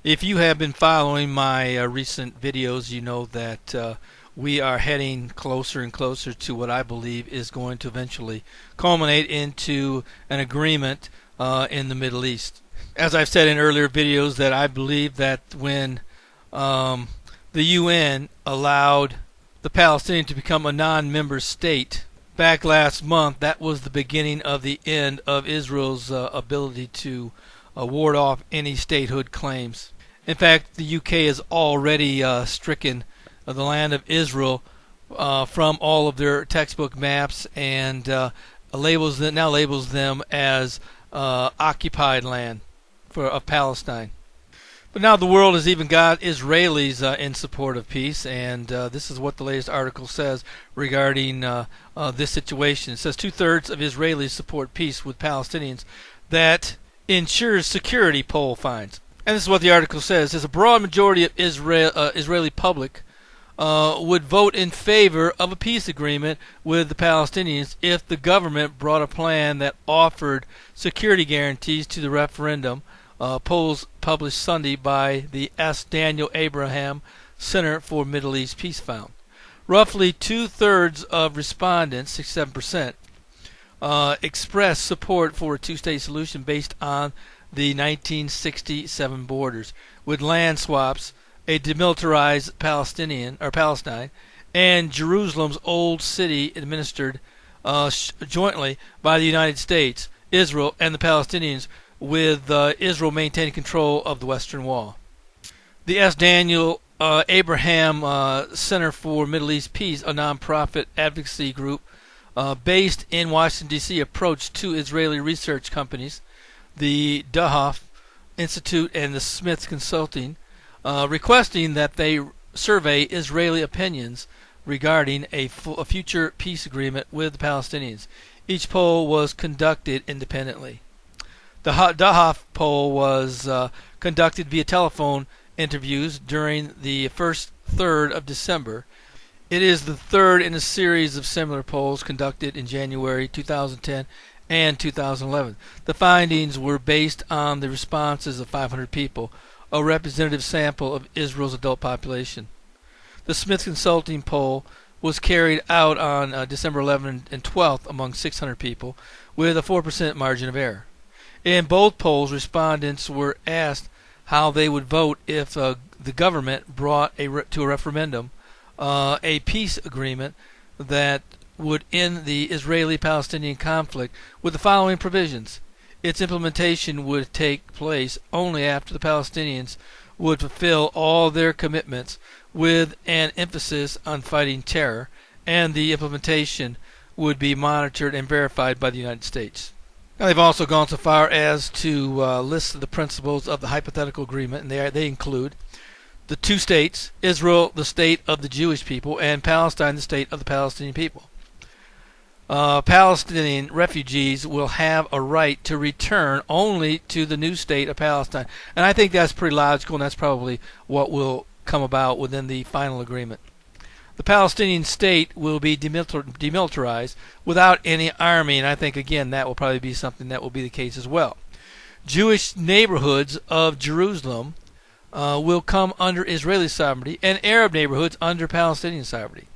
If you have been following my recent videos, you know that we are heading closer and closer to what I believe is going to eventually culminate into an agreement in the Middle East. As I've said in earlier videos, that I believe that when the UN allowed the Palestinians to become a non-member state back last month, that was the beginning of the end of Israel's ability to ward off any statehood claims. In fact, the UK has already stricken the land of Israel from all of their textbook maps and now labels them as occupied land of Palestine. But now the world has even got Israelis in support of peace, and this is what the latest article says regarding this situation. It says 2/3 of Israelis support peace with Palestinians. That ensures security, poll finds. And this is what the article says. It says a broad majority of Israeli public would vote in favor of a peace agreement with the Palestinians if the government brought a plan that offered security guarantees to the referendum. Polls published Sunday by the S. Daniel Abraham Center for Middle East Peace found. Roughly 2/3 of respondents, 67%, expressed support for a two-state solution based on the 1967 borders, with land swaps, a demilitarized Palestine, and Jerusalem's old city administered jointly by the United States, Israel, and the Palestinians, with Israel maintaining control of the Western Wall. The S. Daniel Abraham Center for Middle East Peace, a nonprofit advocacy group based in Washington, D.C., approached two Israeli research companies, the Duhoff Institute and the Smith Consulting, requesting that they survey Israeli opinions regarding a future peace agreement with the Palestinians. Each poll was conducted independently. The Duhoff poll was conducted via telephone interviews during the first third of December. It is the third in a series of similar polls conducted in January 2010 and 2011. The findings were based on the responses of 500 people, a representative sample of Israel's adult population. The Smith Consulting poll was carried out on December 11th and 12th among 600 people, with a 4% margin of error. In both polls, respondents were asked how they would vote if the government brought to a referendum a peace agreement that would end the Israeli-Palestinian conflict with the following provisions. Its implementation would take place only after the Palestinians would fulfill all their commitments, with an emphasis on fighting terror, and the implementation would be monitored and verified by the United States. Now, they've also gone so far as to list the principles of the hypothetical agreement, and they include the two states, Israel, the state of the Jewish people, and Palestine, the state of the Palestinian people. Palestinian refugees will have a right to return only to the new state of Palestine. And I think that's pretty logical, and that's probably what will come about within the final agreement. The Palestinian state will be demilitarized without any army, and I think, again, that will probably be something that will be the case as well. Jewish neighborhoods of Jerusalem will come under Israeli sovereignty, and Arab neighborhoods under Palestinian sovereignty.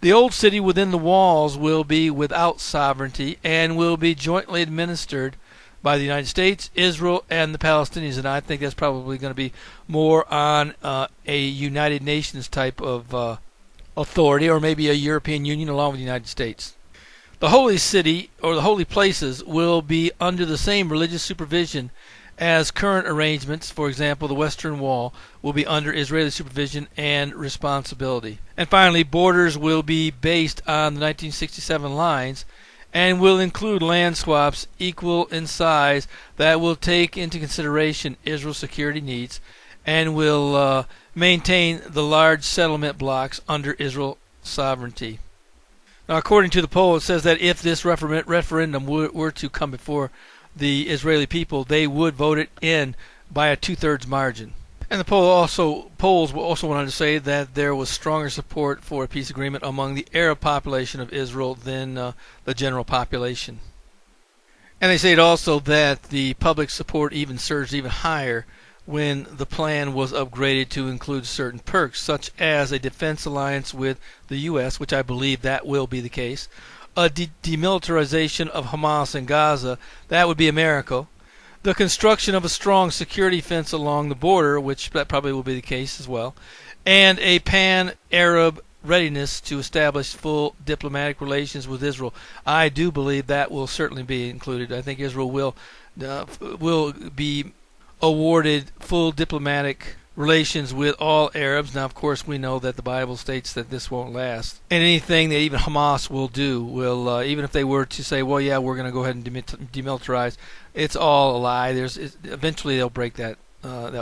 The old city within the walls will be without sovereignty and will be jointly administered by the United States, Israel, and the Palestinians. And I think that's probably going to be more on a United Nations type of authority, or maybe a European Union along with the United States. The holy city, or the holy places, will be under the same religious supervision as current arrangements. For example, the Western Wall will be under Israeli supervision and responsibility. And finally, borders will be based on the 1967 lines and will include land swaps equal in size that will take into consideration Israel's security needs and will maintain the large settlement blocks under Israel sovereignty. Now, according to the poll, it says that if this referendum were to come before the Israeli people, they would vote it in by a 2/3 margin. And the polls also wanted to say that there was stronger support for a peace agreement among the Arab population of Israel than the general population. And they say also that the public support even surged even higher when the plan was upgraded to include certain perks, such as a defense alliance with the U.S., which I believe that will be the case, a demilitarization of Hamas in Gaza, that would be a miracle, the construction of a strong security fence along the border, which that probably will be the case as well, and a pan-Arab readiness to establish full diplomatic relations with Israel. I do believe that will certainly be included. I think Israel will be awarded full diplomatic relations with all Arabs. Now, of course, we know that the Bible states that this won't last. And anything that even Hamas will do will, even if they were to say, well, yeah, we're going to go ahead and demilitarize, it's all a lie. Eventually they'll break that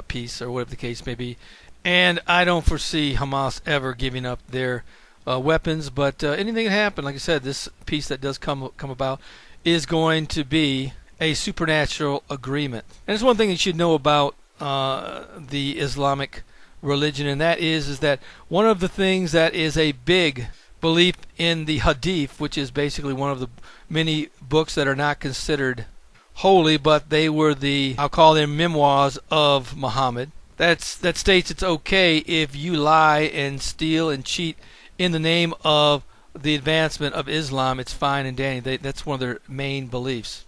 peace, or whatever the case may be. And I don't foresee Hamas ever giving up their weapons, but anything can happen. Like I said, this peace that does come about is going to be a supernatural agreement. And there's one thing you should know about the Islamic religion, and that is that one of the things that is a big belief in the Hadith, which is basically one of the many books that are not considered holy, but they were I'll call them memoirs of Muhammad. That states it's okay if you lie and steal and cheat in the name of the advancement of Islam. It's fine and dandy. That's one of their main beliefs.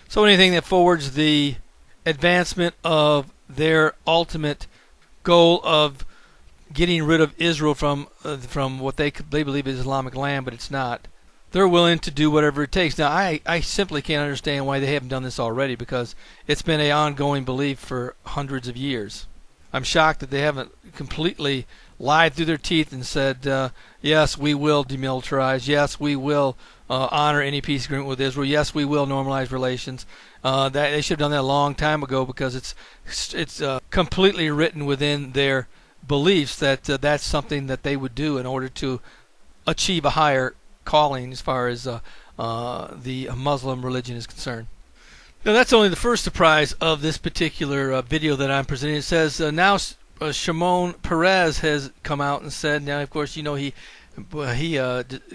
So anything that forwards the advancement of their ultimate goal of getting rid of Israel from what they believe is Islamic land, but it's not, they're willing to do whatever it takes. Now, I simply can't understand why they haven't done this already, because it's been an ongoing belief for hundreds of years. I'm shocked that they haven't completely lied through their teeth and said, yes, we will demilitarize. Yes, we will honor any peace agreement with Israel. Yes, we will normalize relations. That they should have done that a long time ago, because it's completely written within their beliefs that that's something that they would do in order to achieve a higher calling as far as the Muslim religion is concerned. Now, that's only the first surprise of this particular video that I'm presenting. It says now Shimon Peres has come out and said, now, of course, you know, he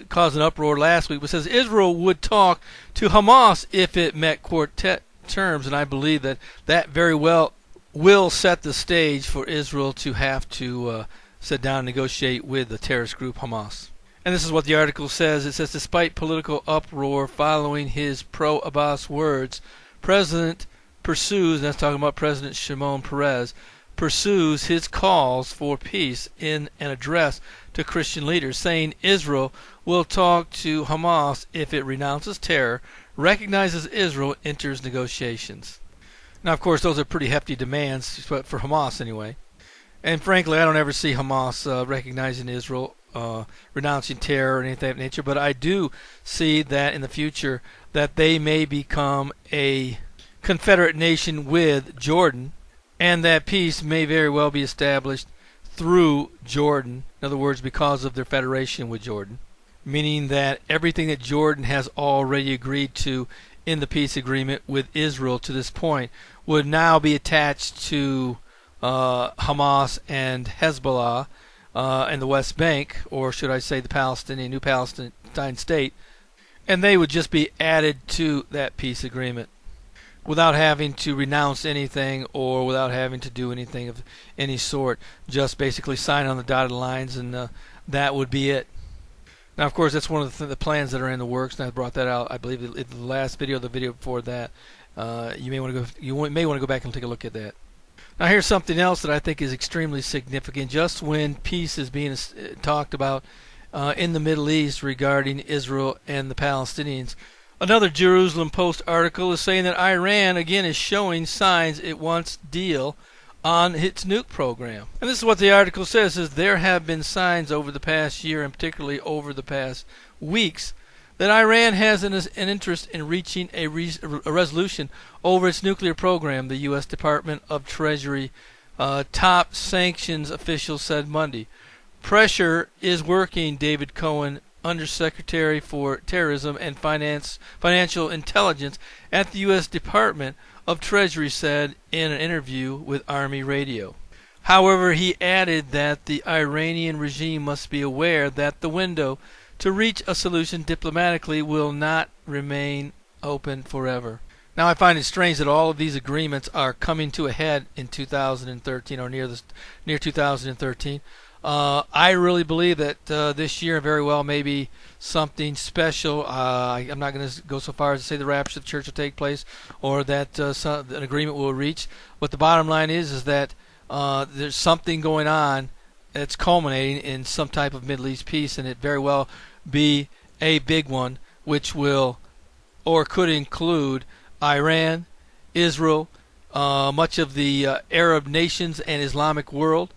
caused an uproar last week, but says Israel would talk to Hamas if it met quartet terms, and I believe that very well will set the stage for Israel to have to sit down and negotiate with the terrorist group Hamas. And this is what the article says. It says, despite political uproar following his pro-Abbas words, President pursues, and that's talking about President Shimon Peres, pursues his calls for peace in an address to Christian leaders, saying Israel will talk to Hamas if it renounces terror, recognizes Israel, enters negotiations. Now, of course, those are pretty hefty demands, for Hamas anyway. And frankly, I don't ever see Hamas recognizing Israel, renouncing terror or anything of that nature, but I do see that in the future that they may become a confederate nation with Jordan, and that peace may very well be established through Jordan, in other words, because of their federation with Jordan, meaning that everything that Jordan has already agreed to in the peace agreement with Israel to this point would now be attached to Hamas and Hezbollah and the West Bank, or should I say the new Palestine state, and they would just be added to that peace agreement without having to renounce anything or without having to do anything of any sort. Just basically sign on the dotted lines, and that would be it. Now, of course, that's one of the plans that are in the works, and I brought that out, I believe, in the last video, the video before that. You may want to go back and take a look at that. Now, here's something else that I think is extremely significant. Just when peace is being talked about in the Middle East regarding Israel and the Palestinians, another Jerusalem Post article is saying that Iran, again, is showing signs it wants deal on its nuke program. And this is what the article says, is there have been signs over the past year, and particularly over the past weeks, that Iran has an interest in reaching a resolution over its nuclear program, the U.S. Department of Treasury top sanctions official said Monday. Pressure is working, David Cohen, Undersecretary for Terrorism and Financial Intelligence at the U.S. Department of Treasury, said in an interview with Army Radio. However, he added that the Iranian regime must be aware that the window to reach a solution diplomatically will not remain open forever. Now, I find it strange that all of these agreements are coming to a head in 2013 or near 2013. I really believe that this year very well may be something special. I'm not going to go so far as to say the rapture of the church will take place or that an agreement will reach. But the bottom line is that there's something going on that's culminating in some type of Middle East peace, and it very well be a big one, which will or could include Iran, Israel, much of the Arab nations and Islamic world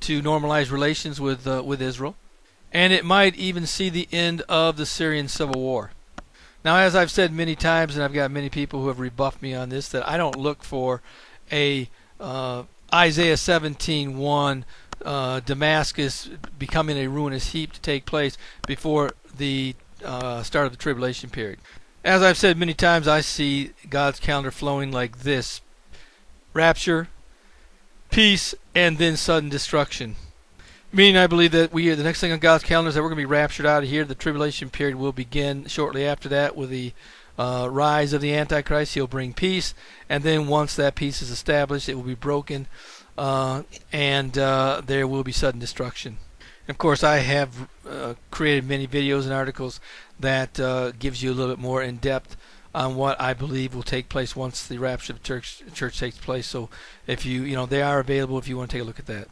to normalize relations with Israel, and it might even see the end of the Syrian civil war. Now, as I've said many times, and I've got many people who have rebuffed me on this, that I don't look for a Isaiah 17:1 Damascus becoming a ruinous heap to take place before the start of the tribulation period. As I've said many times, I see God's calendar flowing like this: rapture, peace, and then sudden destruction. Meaning, I believe that the next thing on God's calendar is that we're going to be raptured out of here. The tribulation period will begin shortly after that with the rise of the Antichrist. He'll bring peace, and then once that peace is established, it will be broken, and there will be sudden destruction. Of course, I have created many videos and articles that gives you a little bit more in depth on what I believe will take place once the rapture of the church takes place. So if they are available if you want to take a look at that.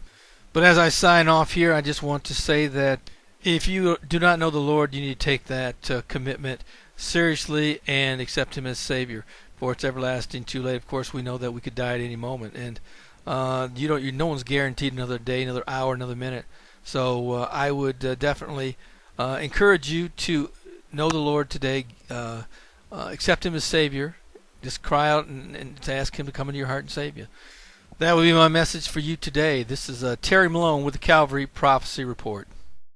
But as I sign off here, I just want to say that if you do not know the Lord, you need to take that commitment seriously and accept Him as Savior, for it's everlasting too late. Of course, we know that we could die at any moment, and no one's guaranteed another day, another hour, another minute. So I would definitely encourage you to know the Lord today, accept Him as Savior, just cry out and to ask Him to come into your heart and save you. That would be my message for you today. This is Terry Malone with the Calvary Prophecy Report.